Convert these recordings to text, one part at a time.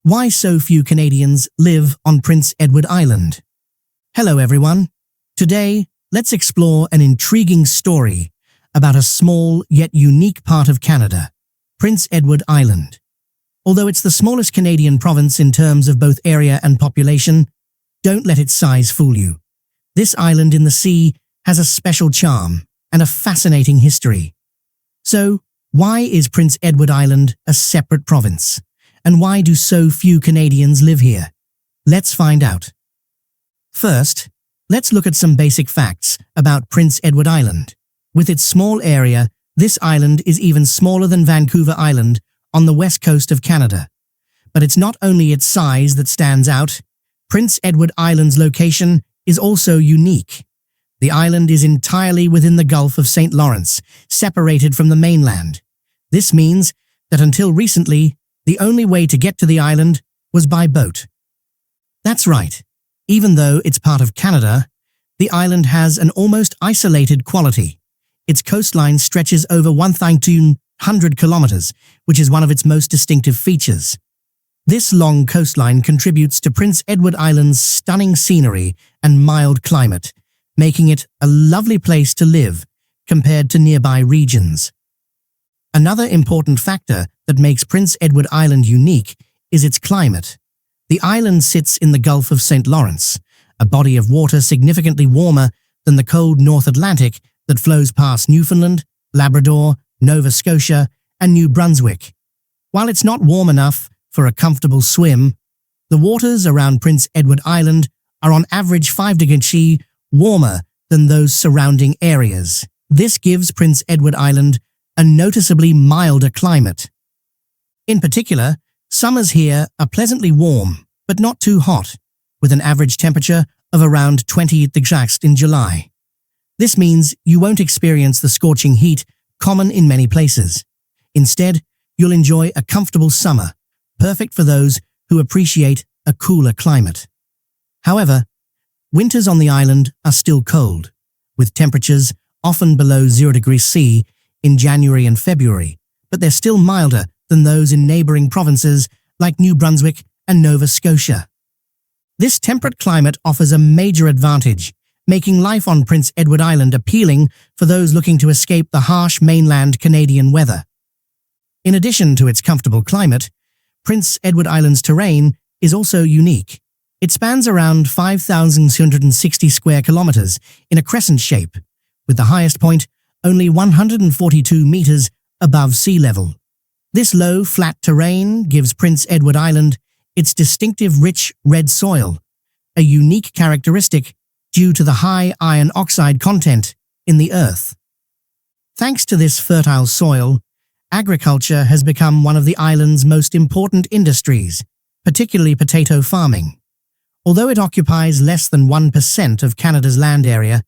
Why so few Canadians live on Prince Edward Island? Hello everyone. Today, let's explore an intriguing story about a small yet unique part of Canada, Prince Edward Island. Although it's the smallest Canadian province in terms of both area and population, don't let its size fool you. This island in the sea has a special charm and a fascinating history. So, why is Prince Edward Island a separate province? And why do so few Canadians live here? Let's find out. First, let's look at some basic facts about Prince Edward Island. With its small area, this island is even smaller than Vancouver Island on the west coast of Canada. But it's not only its size that stands out. Prince Edward Island's location is also unique. The island is entirely within the Gulf of St. Lawrence, separated from the mainland. This means that until recently, the only way to get to the island was by boat. That's right. Even though it's part of Canada, the island has an almost isolated quality. Its coastline stretches over 1,200 kilometers, which is one of its most distinctive features. This long coastline contributes to Prince Edward Island's stunning scenery and mild climate, making it a lovely place to live compared to nearby regions. Another important factor that makes Prince Edward Island unique is its climate. The island sits in the Gulf of St. Lawrence, a body of water significantly warmer than the cold North Atlantic that flows past Newfoundland, Labrador, Nova Scotia, and New Brunswick. While it's not warm enough for a comfortable swim, the waters around Prince Edward Island are on average 5 degrees C warmer than those surrounding areas. This gives Prince Edward Island a noticeably milder climate. In particular, summers here are pleasantly warm, but not too hot, with an average temperature of around 28 degrees in July. This means you won't experience the scorching heat common in many places. Instead, you'll enjoy a comfortable summer, perfect for those who appreciate a cooler climate. However, winters on the island are still cold, with temperatures often below 0 degrees C in January and February, but they're still milder than those in neighboring provinces like New Brunswick and Nova Scotia. This temperate climate offers a major advantage, making life on Prince Edward Island appealing for those looking to escape the harsh mainland Canadian weather. In addition to its comfortable climate, Prince Edward Island's terrain is also unique. It spans around 5,260 square kilometers in a crescent shape, with the highest point only 142 meters above sea level. This low, flat terrain gives Prince Edward Island its distinctive rich red soil, a unique characteristic due to the high iron oxide content in the earth. Thanks to this fertile soil, agriculture has become one of the island's most important industries, particularly potato farming. Although it occupies less than 1% of Canada's land area,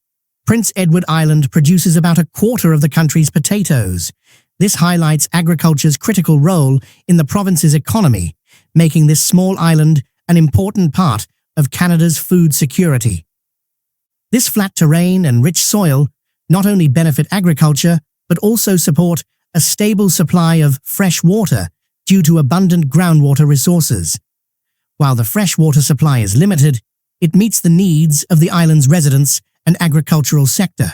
Prince Edward Island produces about a quarter of the country's potatoes. This highlights agriculture's critical role in the province's economy, making this small island an important part of Canada's food security. This flat terrain and rich soil not only benefit agriculture, but also support a stable supply of fresh water due to abundant groundwater resources. While the fresh water supply is limited, it meets the needs of the island's residents and agricultural sector.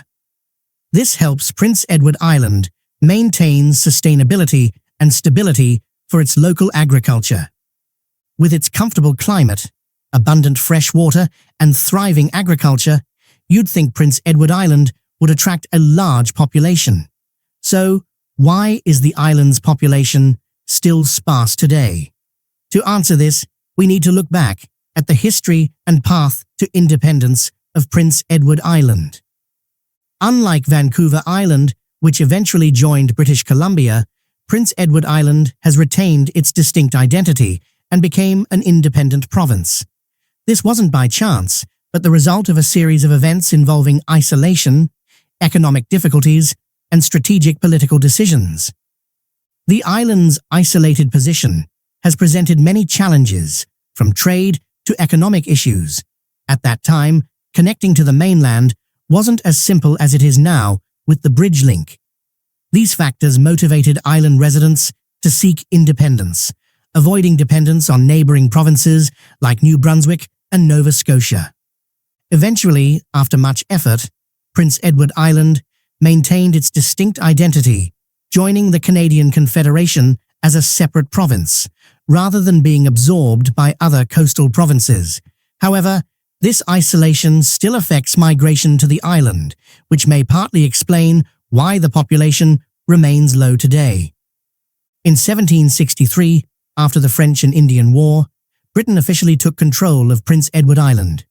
This helps Prince Edward Island maintain sustainability and stability for its local agriculture. With its comfortable climate, abundant fresh water, and thriving agriculture, you'd think Prince Edward Island would attract a large population. So, why is the island's population still sparse today? To answer this, we need to look back at the history and path to independence of Prince Edward Island. Unlike Vancouver Island, which eventually joined British Columbia, Prince Edward Island has retained its distinct identity and became an independent province. This wasn't by chance, but the result of a series of events involving isolation, economic difficulties, and strategic political decisions. The island's isolated position has presented many challenges, from trade to economic issues. At that time, connecting to the mainland wasn't as simple as it is now with the bridge link. These factors motivated island residents to seek independence, avoiding dependence on neighboring provinces like New Brunswick and Nova Scotia. Eventually, after much effort, Prince Edward Island maintained its distinct identity, joining the Canadian Confederation as a separate province, rather than being absorbed by other coastal provinces. However, this isolation still affects migration to the island, which may partly explain why the population remains low today. In 1763, after the French and Indian War, Britain officially took control of Prince Edward Island.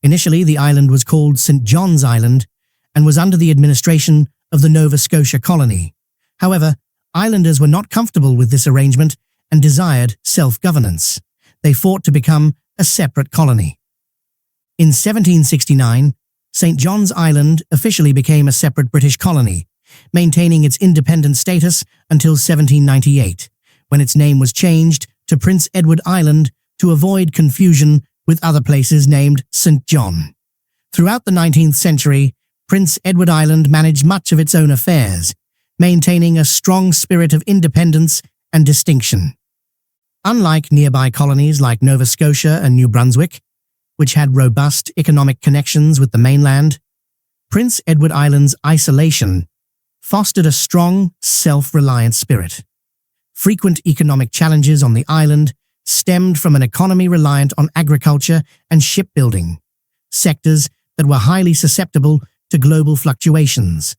Initially, the island was called St. John's Island and was under the administration of the Nova Scotia colony. However, islanders were not comfortable with this arrangement and desired self-governance. They fought to become a separate colony. In 1769, St. John's Island officially became a separate British colony, maintaining its independent status until 1798, when its name was changed to Prince Edward Island to avoid confusion with other places named St. John. Throughout the 19th century, Prince Edward Island managed much of its own affairs, maintaining a strong spirit of independence and distinction. Unlike nearby colonies like Nova Scotia and New Brunswick, which had robust economic connections with the mainland, Prince Edward Island's isolation fostered a strong, self-reliant spirit. Frequent economic challenges on the island stemmed from an economy reliant on agriculture and shipbuilding, sectors that were highly susceptible to global fluctuations.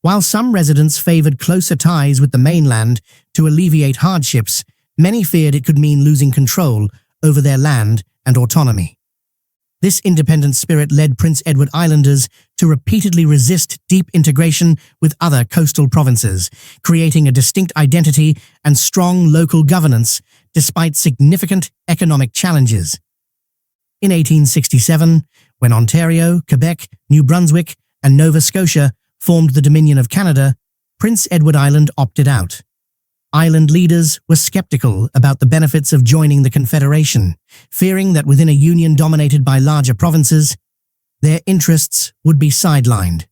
While some residents favored closer ties with the mainland to alleviate hardships, many feared it could mean losing control over their land and autonomy. This independent spirit led Prince Edward Islanders to repeatedly resist deep integration with other coastal provinces, creating a distinct identity and strong local governance despite significant economic challenges. In 1867, when Ontario, Quebec, New Brunswick, and Nova Scotia formed the Dominion of Canada, Prince Edward Island opted out. Island leaders were skeptical about the benefits of joining the Confederation, fearing that within a union dominated by larger provinces, their interests would be sidelined.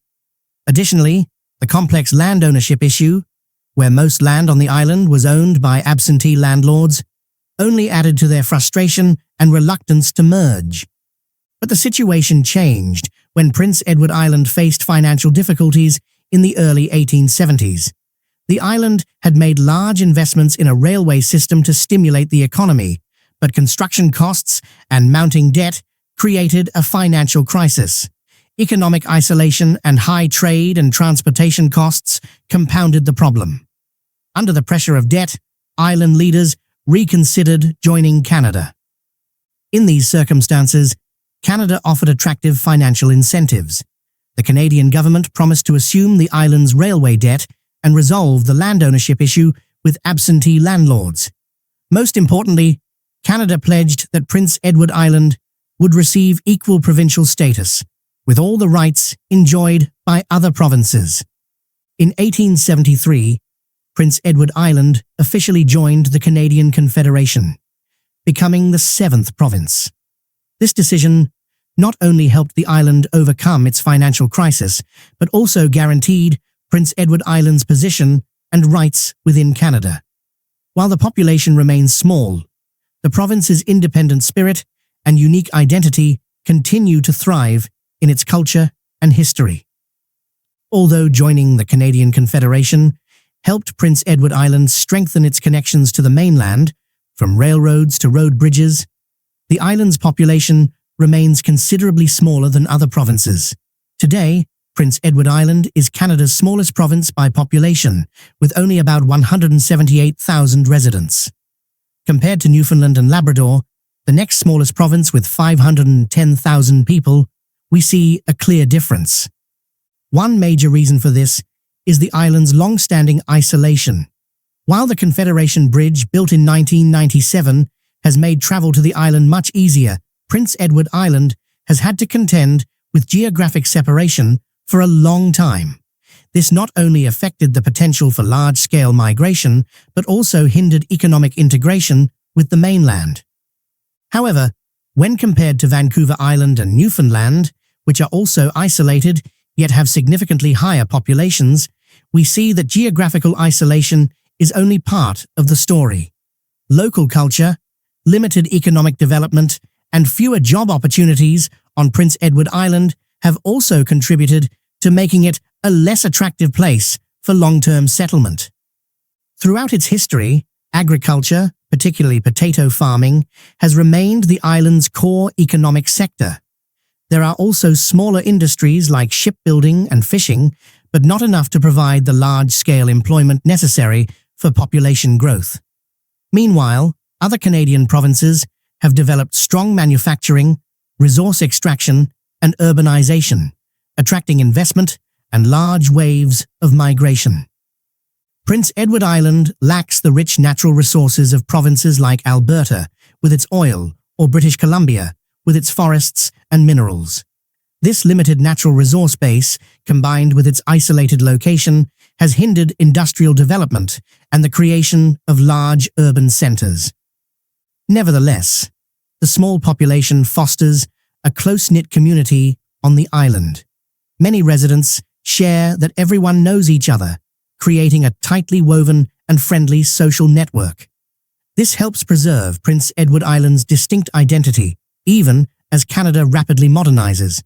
Additionally, the complex land ownership issue, where most land on the island was owned by absentee landlords, only added to their frustration and reluctance to merge. But the situation changed when Prince Edward Island faced financial difficulties in the early 1870s. The island had made large investments in a railway system to stimulate the economy, but construction costs and mounting debt created a financial crisis. Economic isolation and high trade and transportation costs compounded the problem. Under the pressure of debt, island leaders reconsidered joining Canada. In these circumstances, Canada offered attractive financial incentives. The Canadian government promised to assume the island's railway debt and resolve the land ownership issue with absentee landlords. Most importantly, Canada pledged that Prince Edward Island would receive equal provincial status, with all the rights enjoyed by other provinces. In 1873, Prince Edward Island officially joined the Canadian Confederation, becoming the 7th province. This decision not only helped the island overcome its financial crisis, but also guaranteed Prince Edward Island's position and rights within Canada. While the population remains small, the province's independent spirit and unique identity continue to thrive in its culture and history. Although joining the Canadian Confederation helped Prince Edward Island strengthen its connections to the mainland, from railroads to road bridges, the island's population remains considerably smaller than other provinces. Today, Prince Edward Island is Canada's smallest province by population, with only about 178,000 residents. Compared to Newfoundland and Labrador, the next smallest province with 510,000 people, we see a clear difference. One major reason for this is the island's long-standing isolation. While the Confederation Bridge, built in 1997, has made travel to the island much easier, Prince Edward Island has had to contend with geographic separation for a long time. This not only affected the potential for large-scale migration, but also hindered economic integration with the mainland. However, when compared to Vancouver Island and Newfoundland, which are also isolated yet have significantly higher populations, we see that geographical isolation is only part of the story. local culture, limited economic development, and fewer job opportunities on Prince Edward Island have also contributed to making it a less attractive place for long-term settlement. Throughout its history, agriculture, particularly potato farming, has remained the island's core economic sector. There are also smaller industries like shipbuilding and fishing, but not enough to provide the large-scale employment necessary for population growth. Meanwhile, other Canadian provinces have developed strong manufacturing, resource extraction, and urbanization, attracting investment and large waves of migration. Prince Edward Island lacks the rich natural resources of provinces like Alberta, with its oil, or British Columbia, with its forests and minerals. This limited natural resource base, combined with its isolated location, has hindered industrial development and the creation of large urban centers. Nevertheless, the small population fosters a close-knit community on the island. Many residents share that everyone knows each other, creating a tightly woven and friendly social network. This helps preserve Prince Edward Island's distinct identity, even as Canada rapidly modernizes.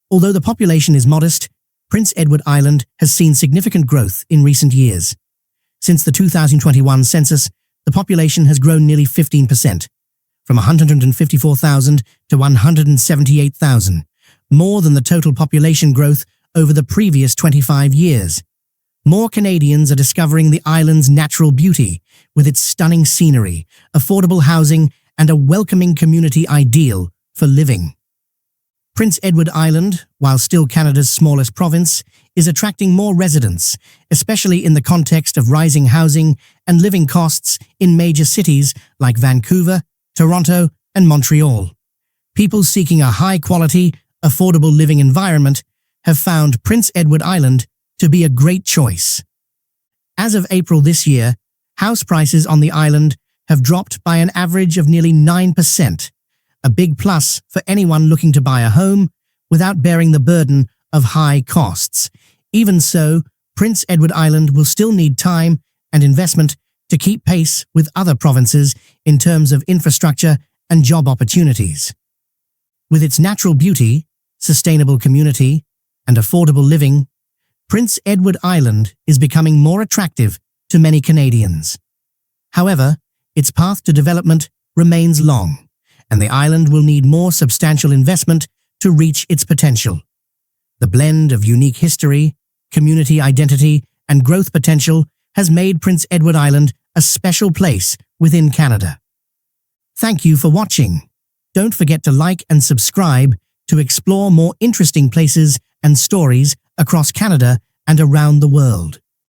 Although the population is modest, Prince Edward Island has seen significant growth in recent years. Since the 2021 census, the population has grown nearly 15%, from 154,000 to 178,000, more than the total population growth over the previous 25 years. More Canadians are discovering the island's natural beauty, with its stunning scenery, affordable housing, and a welcoming community ideal for living. Prince Edward Island, while still Canada's smallest province, is attracting more residents, especially in the context of rising housing and living costs in major cities like Vancouver, Toronto, and Montreal. People seeking a high-quality, affordable living environment have found Prince Edward Island to be a great choice. As of April this year, house prices on the island have dropped by an average of nearly 9%, a big plus for anyone looking to buy a home without bearing the burden of high costs. Even so, Prince Edward Island will still need time and investment to keep pace with other provinces in terms of infrastructure and job opportunities. With its natural beauty, sustainable community, and affordable living, Prince Edward Island is becoming more attractive to many Canadians. However, its path to development remains long, and the island will need more substantial investment to reach its potential. The blend of unique history, community identity, and growth potential has made Prince Edward Island a special place within Canada. Thank you for watching. Don't forget to like and subscribe to explore more interesting places and stories across Canada and around the world.